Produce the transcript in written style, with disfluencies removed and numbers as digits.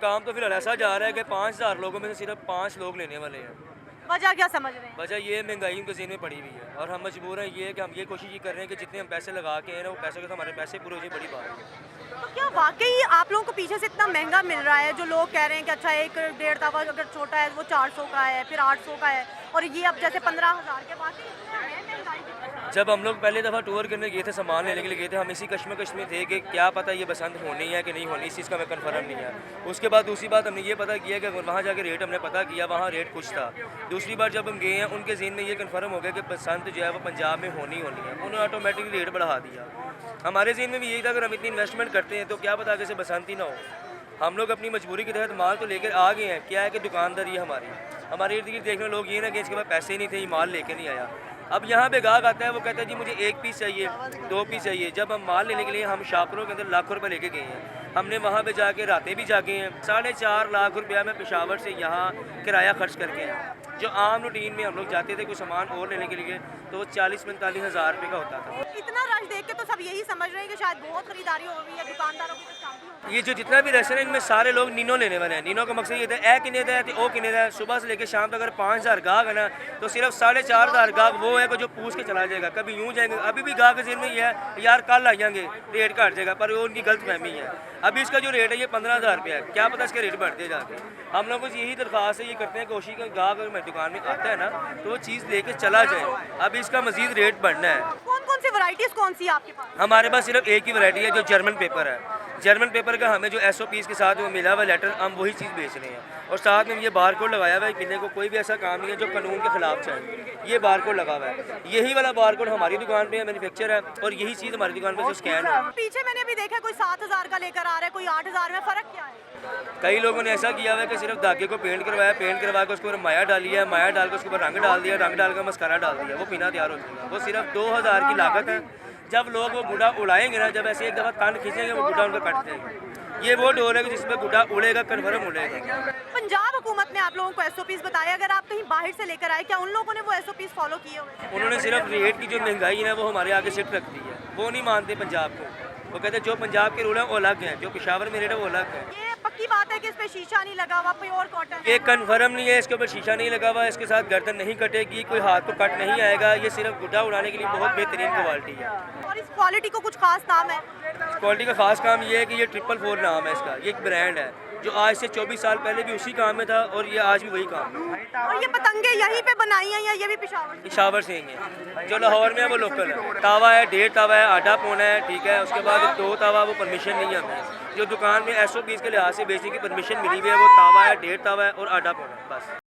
काम तो फिलहाल ऐसा जा रहा है कि 5,000 लोगों में से सिर्फ 5 लोग लेने वाले हैं। वजह क्या समझ रहे हैं? वजह ये महंगाई उनके ज़हन में पड़ी हुई है और हम मजबूर हैं ये कि हम ये कोशिश ये कर रहे हैं कि जितने हम पैसे लगा के हैं ना वो पैसे के तो हमारे पैसे पूरे हो जाए, बड़ी बात है। तो क्या वाकई आप लोगों को पीछे से इतना महंगा मिल रहा है? जो लोग कह रहे हैं कि अच्छा एक डेढ़ तवा अगर छोटा है वो 400 का है, फिर 800 का है और ये अब जैसे 15,000 के, वाकई इतना है महंगाई की वजह? जब हम लोग पहले दफ़ा टूर करने गए थे, सामान लेने के लिए गए थे, हम इसी कश्मकश में थे कि क्या पता ये बसंत होनी है कि नहीं होनी, इस चीज़ का हमें कन्फर्म नहीं है। उसके बाद दूसरी बात हमने ये पता किया कि वहाँ जाके रेट हमने पता किया, वहाँ रेट कुछ था। दूसरी बार जब हम गए हैं उनके ज़हन में ये कन्फर्म हो गया कि बसंत जो है वो पंजाब में होनी होनी है, उन्होंने ऑटोमेटिकली रेट बढ़ा दिया। हमारे ज़हन में भी यही था अगर हम इतनी इन्वेस्टमेंट करते हैं तो क्या पता आगे से बसंत ही ना हो। हम लोग अपनी मजबूरी के तहत माल तो लेकर आ गए हैं, क्या है कि दुकानदारी है हमारे इर्द गिर्द देखने लोग ये ना कि इसके पास पैसे नहीं थे, ये माल लेके नहीं आया। अब यहाँ पे गाहक आता है, वो कहता है जी मुझे 1 पीस चाहिए, 2 पीस चाहिए। जब हम माल लेने के लिए हम शापरों के अंदर लाखों रुपए लेके गए हैं, हमने वहाँ पे जाके रातें भी जागे हैं। 4.5 लाख रुपया में पेशावर से यहाँ किराया खर्च करके हैं। जो आम रूटीन में हम लोग जाते थे कोई सामान और लेने के लिए तो वो 40-45 हज़ार रुपये का होता था। इतना रश देख के तो सब यही समझ रहे हैं कि शायद बहुत खरीदारी हो रही है, दुकानदारों की कुछ काम भी हो। ये जो जितना भी रेस्टोरेंट में सारे लोग नीनो लेने वाले हैं। नीनो का मकसद ये था ए किने दा है तो ओ किने दा है। सुबह से लेकर शाम तक अगर 5,000 गाहक है ना तो सिर्फ 4,500 गाहक वो है कि जो पूछ के चला जाएगा, कभी यूँ जाएंगे। अभी भी गाहक के ज़हन में ये है यार कल आ जाएंगे रेट घट जाएगा, पर वो उनकी गलत फहमी है। अभी इसका जो रेट है ये 15,000 रुपया है, क्या पता इसके रेट बढ़ते जाके। हम लोग बस यही दरख्वास्त है, ये करते हैं कोशिश का गाहक अगर मेरी दुकान में आता है ना तो वो चीज़ लेके चला जाए। अभी इसका मजीद रेट बढ़ना है। कौन कौन सी वैरायटीज कौन सी है आपके पास? हमारे पास सिर्फ एक ही वैरायटी है जो जर्मन पेपर है। जर्मन पेपर का हमें जो SOPs के साथ वो मिला हुआ लेटर, हम वही चीज़ बेच रहे हैं और साथ में ये बार कोड लगाया हुआ है। किसी को कोई भी ऐसा काम नहीं है जो कानून के खिलाफ चाहिए, ये बार कोड लगा हुआ है। यही वाला बार कोड हमारी दुकान पे है, मैन्युफैक्चर है और यही चीज़ हमारी दुकान पे जो स्कैन है। पीछे मैंने अभी देखा कोई 7,000 का लेकर आ रहा है, कोई 8,000 में, फर्क क्या है? कई लोगों ने ऐसा किया हुआ है कि सिर्फ धागे को पेंट करवाया, पेंट करवा के उसके ऊपर माया डाली है, माया डाल के उसके ऊपर रंग डाल दिया, रंग डाल कर मस्कारा डाल दिया, वो पीना तैयार हो जाएगा। वो सिर्फ 2,000 की लागत है। जब लोग वो गुड्डा उड़ाएंगे ना, जब ऐसे एक दफ़ा कान खींचेंगे वो गुड्डा उनका कट देंगे। ये वो डोर है कि जिसमें गुड्डा उड़ेगा, कन्फर्म उड़ेगा। पंजाब हुकूमत ने आप लोगों को SOPs बताए, अगर आप कहीं बाहर से लेकर आए क्या उन लोगों ने वो SOPs फॉलो किए हुए हैं? उन्होंने सिर्फ रेट की जो महंगाई है ना वो हमारे आगे सिट रख दी है। वो नहीं मानते पंजाब को, वो कहते हैं जो पंजाब के रूल हैं वो अलग हैं, जो पेशावर में रेट है वो अलग है। ये पक्की बात है कि इस पे शीशा नहीं लगा हुआ, प्योर कॉटन है। ये कन्फर्म नहीं है, इसके ऊपर शीशा नहीं लगा हुआ, इसके साथ गर्दन नहीं कटेगी, कोई हाथ को कट नहीं आएगा। ये सिर्फ गुड्डा उड़ाने के लिए बहुत बेहतरीन क्वालिटी है। और इस क्वालिटी को कुछ खास नाम है? क्वालिटी का खास काम ये है कि ये 444 नाम है इसका। ये एक ब्रांड है जो आज से 24 साल पहले भी उसी काम में था और ये आज भी वही काम है। और ये पतंगे यहीं पे बनाई हैं या ये भी पेशावर से? पेशावर से ही है, जो लाहौर में है वो लोकल है। तावा है, 1.5 तावा है, आधा पौना है, ठीक है। उसके बाद 2 तावा वो परमिशन नहीं है हमें। जो दुकान में SOPs के लिहाज से बेचने की परमिशन मिली हुई है वो तावा है, 1.5 तावा है और आधा पौना है, बस।